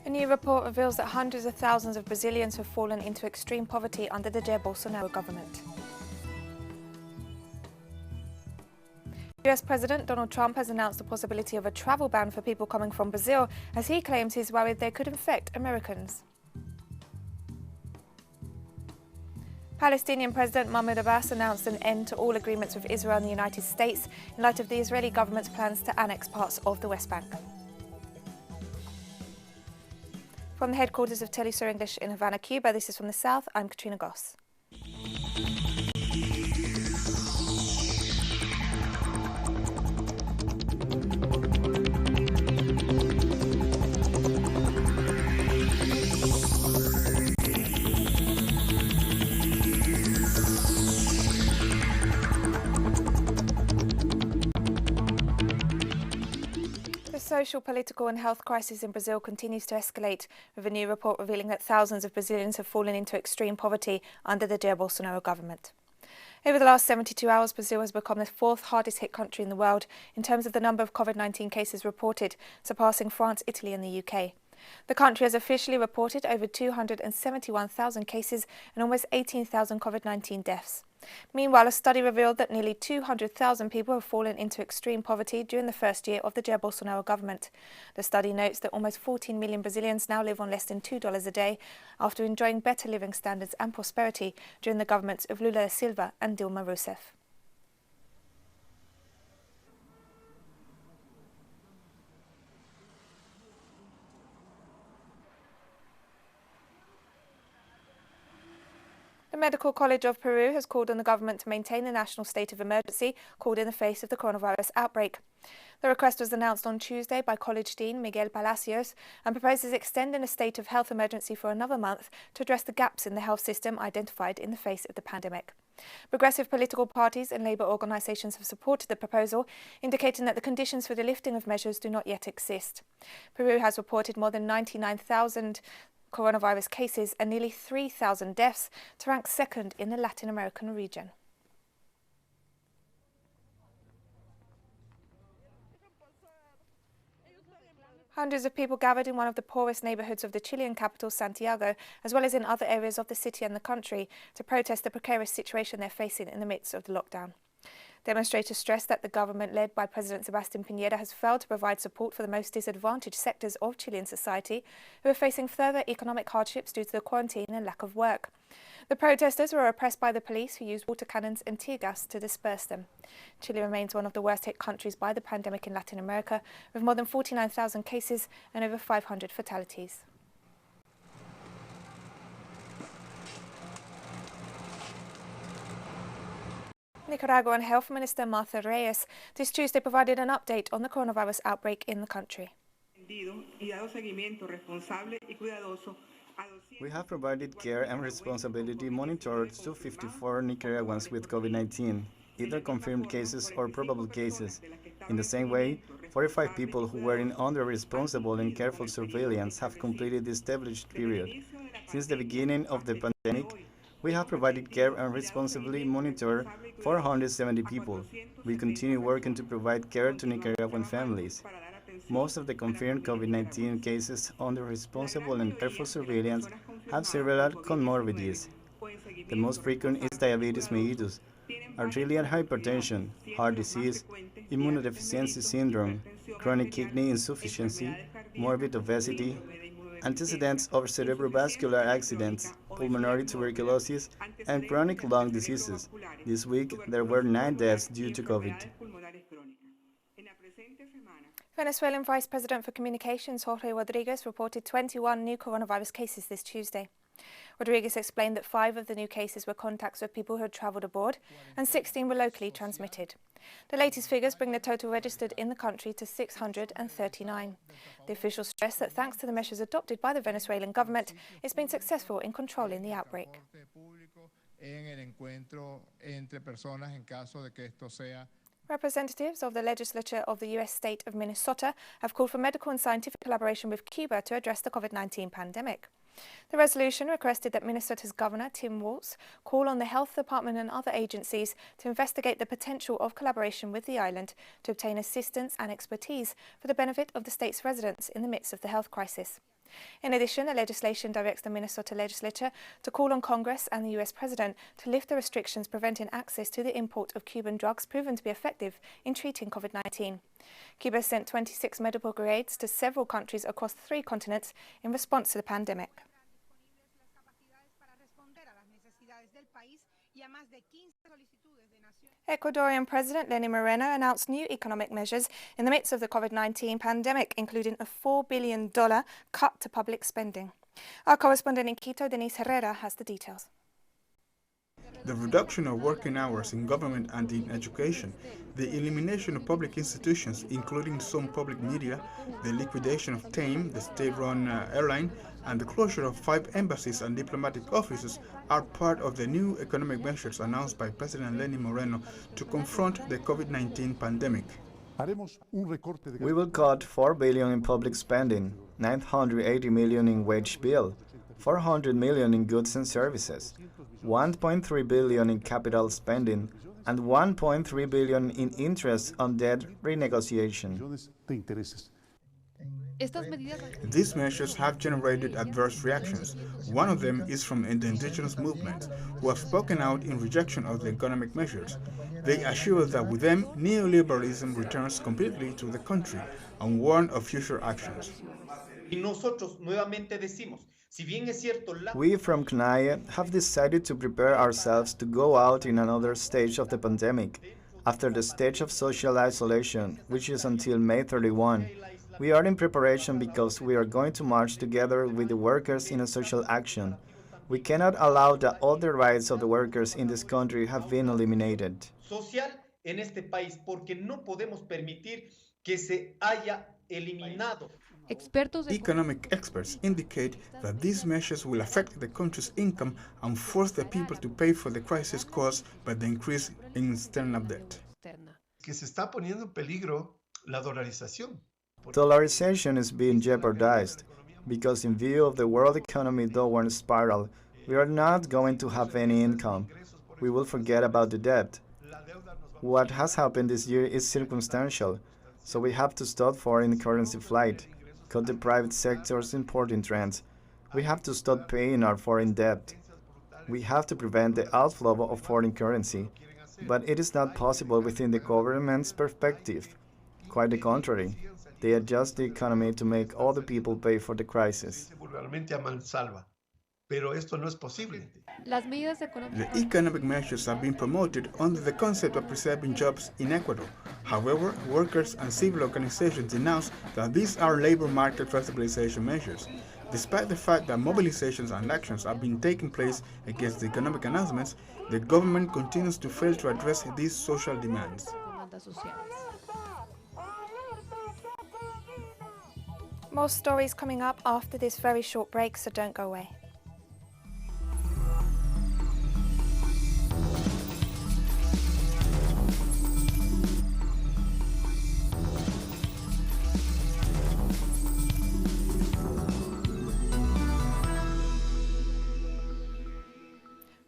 A new report reveals that hundreds of thousands of Brazilians have fallen into extreme poverty under the Jair Bolsonaro government. US President Donald Trump has announced the possibility of a travel ban for people coming from Brazil, as he claims he's worried they could infect Americans. Palestinian President Mahmoud Abbas announced an end to all agreements with Israel and the United States in light of the Israeli government's plans to annex parts of the West Bank. From the headquarters of Telesur English in Havana, Cuba, this is From the South, I'm Katrina Goss. The social, political and health crisis in Brazil continues to escalate, with a new report revealing that thousands of Brazilians have fallen into extreme poverty under the Jair Bolsonaro government. Over the last 72 hours, Brazil has become the fourth hardest hit country in the world in terms of the number of COVID-19 cases reported, surpassing France, Italy and the UK. The country has officially reported over 271,000 cases and almost 18,000 COVID-19 deaths. Meanwhile, a study revealed that nearly 200,000 people have fallen into extreme poverty during the first year of the Jair Bolsonaro government. The study notes that almost 14 million Brazilians now live on less than $2 a day after enjoying better living standards and prosperity during the governments of Lula da Silva and Dilma Rousseff. The Medical College of Peru has called on the government to maintain a national state of emergency called in the face of the coronavirus outbreak. The request was announced on Tuesday by College Dean Miguel Palacios and proposes extending a state of health emergency for another month to address the gaps in the health system identified in the face of the pandemic. Progressive political parties and labour organisations have supported the proposal, indicating that the conditions for the lifting of measures do not yet exist. Peru has reported more than 99,000 coronavirus cases and nearly 3,000 deaths, to rank second in the Latin American region. Hundreds of people gathered in one of the poorest neighbourhoods of the Chilean capital, Santiago, as well as in other areas of the city and the country, to protest the precarious situation they're facing in the midst of the lockdown. Demonstrators stressed that the government led by President Sebastián Piñera has failed to provide support for the most disadvantaged sectors of Chilean society, who are facing further economic hardships due to the quarantine and lack of work. The protesters were oppressed by the police, who used water cannons and tear gas to disperse them. Chile remains one of the worst hit countries by the pandemic in Latin America, with more than 49,000 cases and over 500 fatalities. Nicaraguan Health Minister Martha Reyes this Tuesday provided an update on the coronavirus outbreak in the country. We have provided care and responsibility monitored to 54 Nicaraguans with COVID-19, either confirmed cases or probable cases. In the same way, 45 people who were in under responsible and careful surveillance have completed the established period. Since the beginning of the pandemic, we have provided care and responsibly monitored 470 people. We continue working to provide care to Nicaraguan families. Most of the confirmed COVID-19 cases under responsible and careful surveillance have several comorbidities. The most frequent is diabetes mellitus, arterial hypertension, heart disease, immunodeficiency syndrome, chronic kidney insufficiency, morbid obesity, antecedents of cerebrovascular accidents, pulmonary tuberculosis, and chronic lung diseases. This week, there were 9 deaths due to COVID. Venezuelan Vice President for Communications Jorge Rodriguez reported 21 new coronavirus cases this Tuesday. Rodriguez explained that 5 of the new cases were contacts with people who had travelled abroad and 16 were locally transmitted. The latest figures bring the total registered in the country to 639. The officials stressed that thanks to the measures adopted by the Venezuelan government, it's been successful in controlling the outbreak. Representatives of the legislature of the US state of Minnesota have called for medical and scientific collaboration with Cuba to address the COVID-19 pandemic. The resolution requested that Minnesota's Governor Tim Walz call on the Health Department and other agencies to investigate the potential of collaboration with the island to obtain assistance and expertise for the benefit of the state's residents in the midst of the health crisis. In addition, the legislation directs the Minnesota legislature to call on Congress and the US President to lift the restrictions preventing access to the import of Cuban drugs proven to be effective in treating COVID-19. Cuba sent 26 medical grades to several countries across 3 continents in response to the pandemic. Ecuadorian President Lenín Moreno announced new economic measures in the midst of the COVID-19 pandemic, including a $4 billion cut to public spending. Our correspondent in Quito, Denise Herrera, has the details. The reduction of working hours in government and in education, the elimination of public institutions, including some public media, the liquidation of TAME, the state-run airline, and the closure of 5 embassies and diplomatic offices are part of the new economic measures announced by President Lenín Moreno to confront the COVID-19 pandemic. We will cut $4 billion in public spending, $980 million in wage bill, $400 million in goods and services, $1.3 billion in capital spending, and $1.3 billion in interest on debt renegotiation. These measures have generated adverse reactions. One of them is from the indigenous movement, who have spoken out in rejection of the economic measures. They assure that with them, neoliberalism returns completely to the country and warn of future actions. We from CNAE have decided to prepare ourselves to go out in another stage of the pandemic. After the stage of social isolation, which is until May 31, we are in preparation because we are going to march together with the workers in a social action. We cannot allow that all the rights of the workers in this country have been eliminated. Economic experts indicate that these measures will affect the country's income and force the people to pay for the crisis caused by the increase in external debt. Dollarization is being jeopardized because in view of the world economy downward spiral, we are not going to have any income. We will forget about the debt. What has happened this year is circumstantial, so we have to stop foreign currency flight, cut the private sector's importing trends. We have to stop paying our foreign debt. We have to prevent the outflow of foreign currency, but it is not possible within the government's perspective. Quite the contrary. They adjust the economy to make all the people pay for the crisis. The economic measures have been promoted under the concept of preserving jobs in Ecuador. However, workers and civil organizations denounce that these are labor market stabilization measures. Despite the fact that mobilizations and actions have been taking place against the economic announcements, the government continues to fail to address these social demands. More stories coming up after this very short break, so don't go away.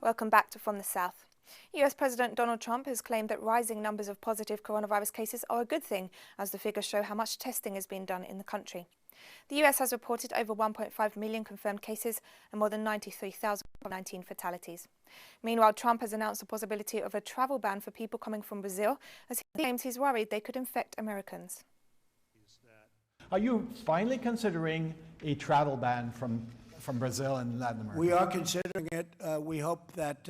Welcome back to From the South. US President Donald Trump has claimed that rising numbers of positive coronavirus cases are a good thing, as the figures show how much testing has been done in the country. The US has reported over 1.5 million confirmed cases and more than 93,000 COVID-19 fatalities. Meanwhile, Trump has announced the possibility of a travel ban for people coming from Brazil, as he claims he's worried they could infect Americans. Are you finally considering a travel ban from Brazil and Latin America? We are considering it. We hope that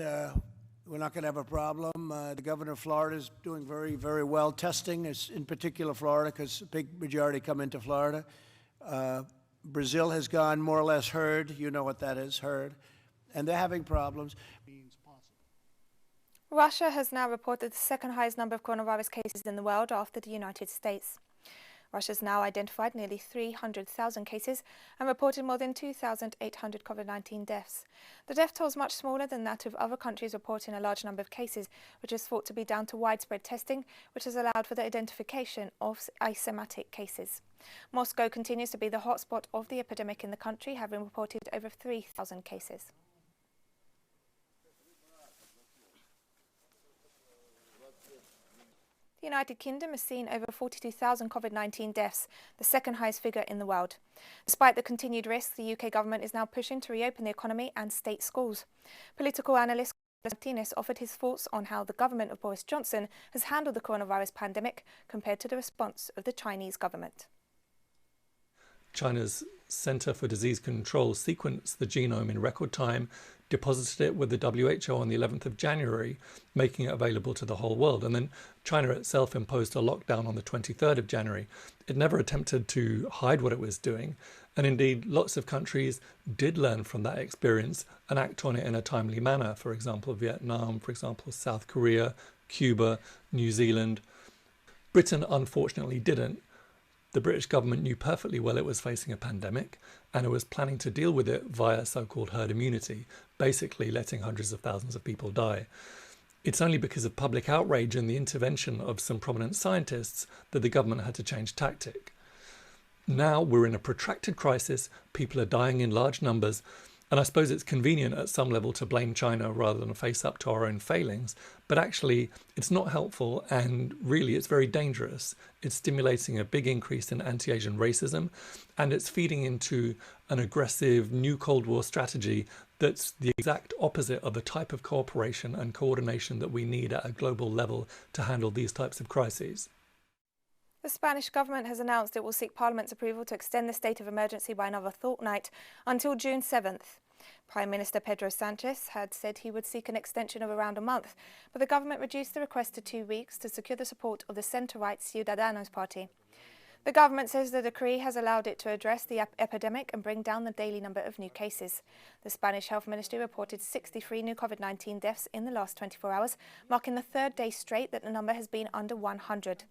we're not going to have a problem. The governor of Florida is doing very, very well testing, in particular Florida, because a big majority come into Florida. Brazil has gone more or less herd. You know what that is, herd. And they're having problems. Russia has now reported the second highest number of coronavirus cases in the world after the United States. Russia's now identified nearly 300,000 cases and reported more than 2,800 COVID-19 deaths. The death toll is much smaller than that of other countries reporting a large number of cases, which is thought to be down to widespread testing, which has allowed for the identification of asymptomatic cases. Moscow continues to be the hotspot of the epidemic in the country, having reported over 3,000 cases. The The United Kingdom has seen over 42,000 COVID-19 deaths, the second highest figure in the world. Despite the continued risks, the UK government is now pushing to reopen the economy and state schools. Political analyst Martinez offered his thoughts on how the government of Boris Johnson has handled the coronavirus pandemic compared to the response of the Chinese government. China's Center for Disease Control sequenced the genome in record time, deposited it with the WHO on the 11th of January, making it available to the whole world. And then China itself imposed a lockdown on the 23rd of January. It never attempted to hide what it was doing. And indeed, lots of countries did learn from that experience and act on it in a timely manner. For example, Vietnam, for example, South Korea, Cuba, New Zealand. Britain, unfortunately, didn't. The British government knew perfectly well it was facing a pandemic, and it was planning to deal with it via so-called herd immunity, basically letting hundreds of thousands of people die. It's only because of public outrage and the intervention of some prominent scientists that the government had to change tactic. Now we're in a protracted crisis, people are dying in large numbers, and I suppose it's convenient at some level to blame China rather than face up to our own failings, but actually it's not helpful and really it's very dangerous. It's stimulating a big increase in anti-Asian racism, and it's feeding into an aggressive new Cold War strategy that's the exact opposite of the type of cooperation and coordination that we need at a global level to handle these types of crises. The Spanish government has announced it will seek Parliament's approval to extend the state of emergency by another fortnight until June 7th. Prime Minister Pedro Sánchez had said he would seek an extension of around a month, but the government reduced the request to 2 weeks to secure the support of the centre-right Ciudadanos party. The government says the decree has allowed it to address the epidemic and bring down the daily number of new cases. The Spanish Health Ministry reported 63 new COVID-19 deaths in the last 24 hours, marking the third day straight that the number has been under 100.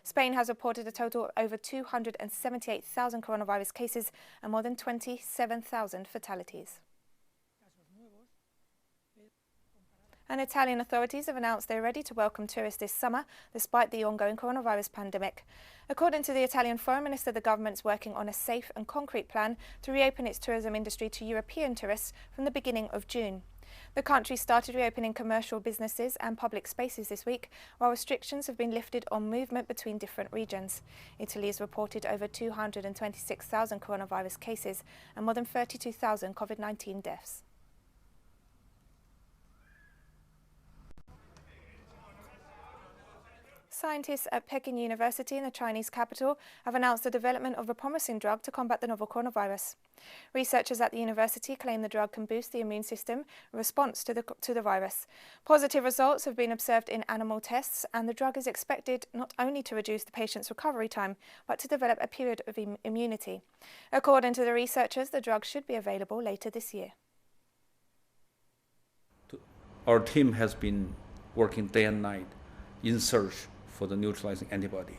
Spain has reported a total of over 278,000 coronavirus cases and more than 27,000 fatalities. And Italian authorities have announced they're ready to welcome tourists this summer, despite the ongoing coronavirus pandemic. According to the Italian Foreign Minister, the government's working on a safe and concrete plan to reopen its tourism industry to European tourists from the beginning of June. The country started reopening commercial businesses and public spaces this week, while restrictions have been lifted on movement between different regions. Italy has reported over 226,000 coronavirus cases and more than 32,000 COVID-19 deaths. Scientists at Peking University in the Chinese capital have announced the development of a promising drug to combat the novel coronavirus. Researchers at the university claim the drug can boost the immune system in response to the virus. Positive results have been observed in animal tests, and the drug is expected not only to reduce the patient's recovery time, but to develop a period of immunity. According to the researchers, the drug should be available later this year. Our team has been working day and night in search for the neutralizing antibody.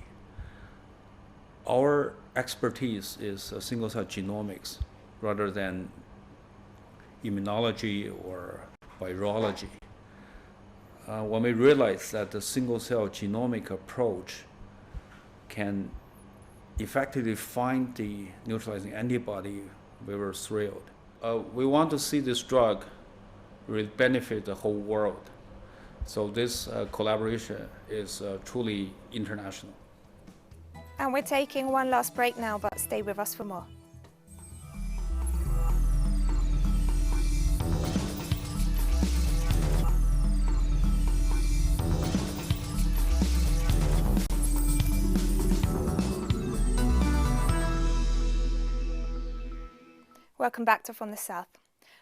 Our expertise is single-cell genomics rather than immunology or virology. When we realized that the single-cell genomic approach can effectively find the neutralizing antibody, we were thrilled. We want to see this drug really benefit the whole world. So this collaboration is truly international. And we're taking one last break now, but stay with us for more. Welcome back to From the South.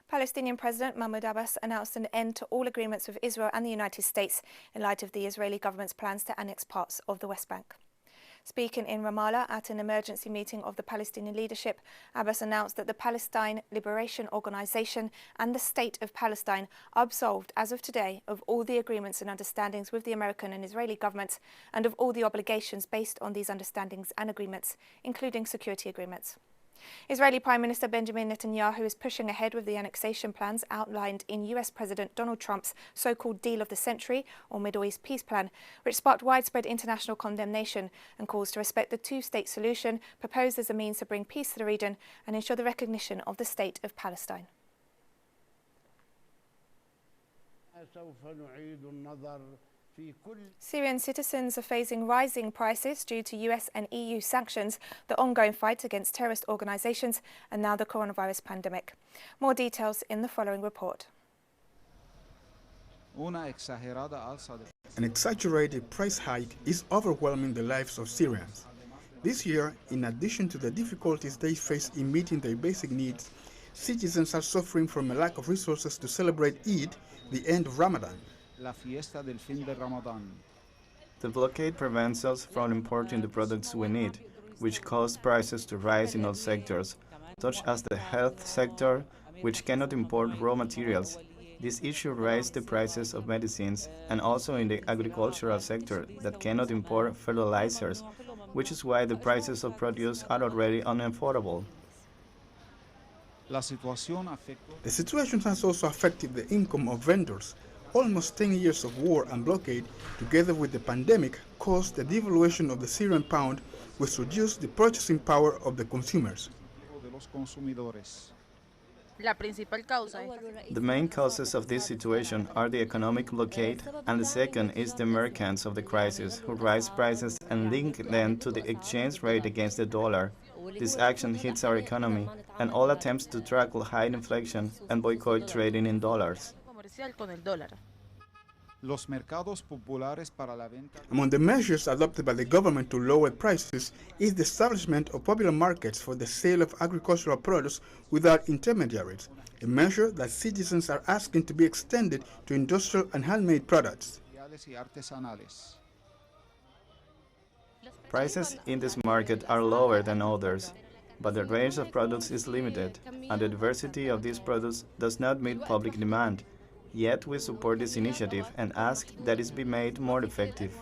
Palestinian President Mahmoud Abbas announced an end to all agreements with Israel and the United States in light of the Israeli government's plans to annex parts of the West Bank. Speaking in Ramallah at an emergency meeting of the Palestinian leadership, Abbas announced that the Palestine Liberation Organization and the State of Palestine are absolved as of today of all the agreements and understandings with the American and Israeli governments and of all the obligations based on these understandings and agreements, including security agreements. Israeli Prime Minister Benjamin Netanyahu is pushing ahead with the annexation plans outlined in US President Donald Trump's so-called Deal of the Century, or Middle East Peace Plan, which sparked widespread international condemnation and calls to respect the two-state solution proposed as a means to bring peace to the region and ensure the recognition of the State of Palestine. Syrian citizens are facing rising prices due to US and EU sanctions, the ongoing fight against terrorist organizations, and now the coronavirus pandemic. More details in the following report. An exaggerated price hike is overwhelming the lives of Syrians. This year, in addition to the difficulties they face in meeting their basic needs, citizens are suffering from a lack of resources to celebrate Eid, the end of Ramadan. The blockade prevents us from importing the products we need, which caused prices to rise in all sectors, such as the health sector, which cannot import raw materials. This issue raised the prices of medicines, and also in the agricultural sector that cannot import fertilizers, which is why the prices of produce are already unaffordable. The situation has also affected the income of vendors. Almost 10 years of war and blockade, together with the pandemic, caused the devaluation of the Syrian pound, which reduced the purchasing power of the consumers. The main causes of this situation are the economic blockade, and the second is the merchants of the crisis, who raise prices and link them to the exchange rate against the dollar. This action hits our economy, and all attempts to tackle high inflation and boycott trading in dollars. Among the measures adopted by the government to lower prices is the establishment of popular markets for the sale of agricultural products without intermediaries, a measure that citizens are asking to be extended to industrial and handmade products. Prices in this market are lower than others, but the range of products is limited, and the diversity of these products does not meet public demand. Yet we support this initiative and ask that it be made more effective.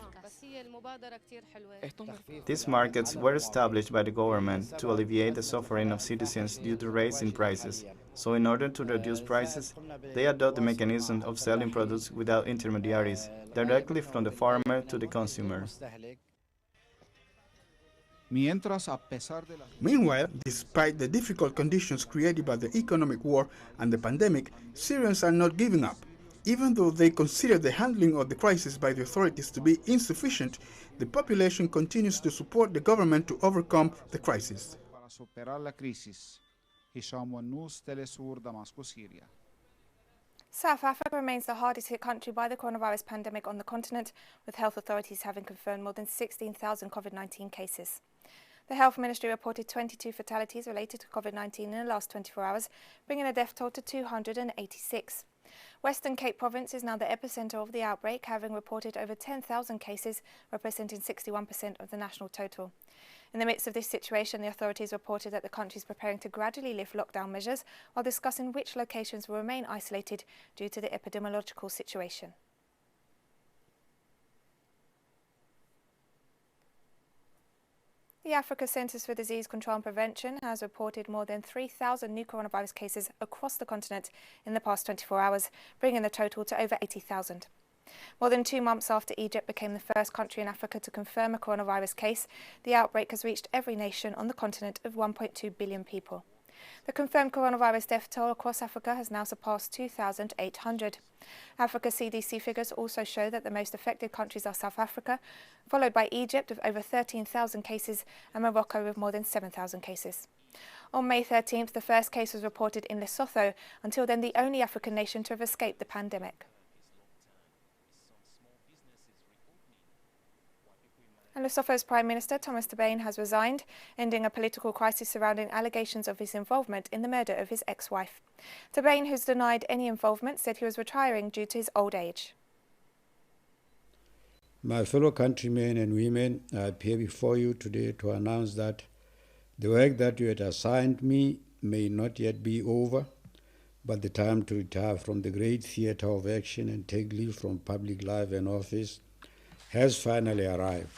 These markets were established by the government to alleviate the suffering of citizens due to rising prices. So in order to reduce prices, they adopt the mechanism of selling products without intermediaries, directly from the farmer to the consumer. Meanwhile, despite the difficult conditions created by the economic war and the pandemic, Syrians are not giving up. Even though they consider the handling of the crisis by the authorities to be insufficient, the population continues to support the government to overcome the crisis. South Africa remains the hardest hit country by the coronavirus pandemic on the continent, with health authorities having confirmed more than 16,000 COVID-19 cases. The Health Ministry reported 22 fatalities related to COVID-19 in the last 24 hours, bringing the death toll to 286. Western Cape Province is now the epicenter of the outbreak, having reported over 10,000 cases, representing 61% of the national total. In the midst of this situation, the authorities reported that the country is preparing to gradually lift lockdown measures while discussing which locations will remain isolated due to the epidemiological situation. The Africa Centres for Disease Control and Prevention has reported more than 3,000 new coronavirus cases across the continent in the past 24 hours, bringing the total to over 80,000. More than 2 months after Egypt became the first country in Africa to confirm a coronavirus case, the outbreak has reached every nation on the continent of 1.2 billion people. The confirmed coronavirus death toll across Africa has now surpassed 2,800. Africa CDC figures also show that the most affected countries are South Africa, followed by Egypt with over 13,000 cases and Morocco with more than 7,000 cases. On May 13th, the first case was reported in Lesotho, until then the only African nation to have escaped the pandemic. And Lesotho's Prime Minister, Thomas Tabane, has resigned, ending a political crisis surrounding allegations of his involvement in the murder of his ex-wife. Tabane, who's denied any involvement, said he was retiring due to his old age. My fellow countrymen and women, I appear before you today to announce that the work that you had assigned me may not yet be over, but the time to retire from the great theatre of action and take leave from public life and office has finally arrived.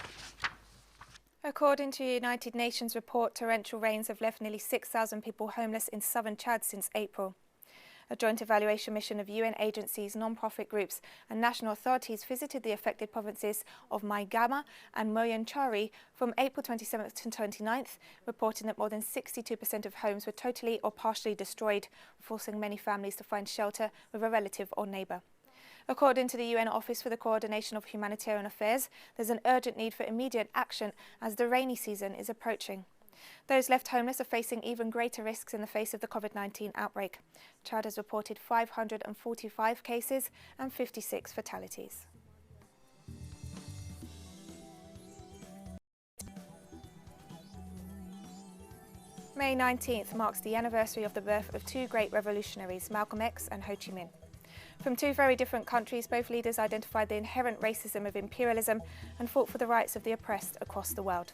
According to a United Nations report, torrential rains have left nearly 6,000 people homeless in southern Chad since April. A joint evaluation mission of UN agencies, non-profit groups and national authorities visited the affected provinces of Maigama and Moyanchari from April 27th to 29th, reporting that more than 62% of homes were totally or partially destroyed, forcing many families to find shelter with a relative or neighbour. According to the UN Office for the Coordination of Humanitarian Affairs, there's an urgent need for immediate action as the rainy season is approaching. Those left homeless are facing even greater risks in the face of the COVID-19 outbreak. Chad has reported 545 cases and 56 fatalities. May 19th marks the anniversary of the birth of two great revolutionaries, Malcolm X and Ho Chi Minh. From two very different countries, both leaders identified the inherent racism of imperialism and fought for the rights of the oppressed across the world.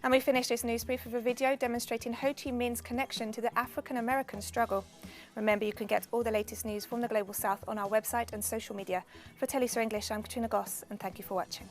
And we finish this news brief with a video demonstrating Ho Chi Minh's connection to the African-American struggle. Remember, you can get all the latest news from the Global South on our website and social media. For Telesur English, I'm Katrina Goss, and thank you for watching.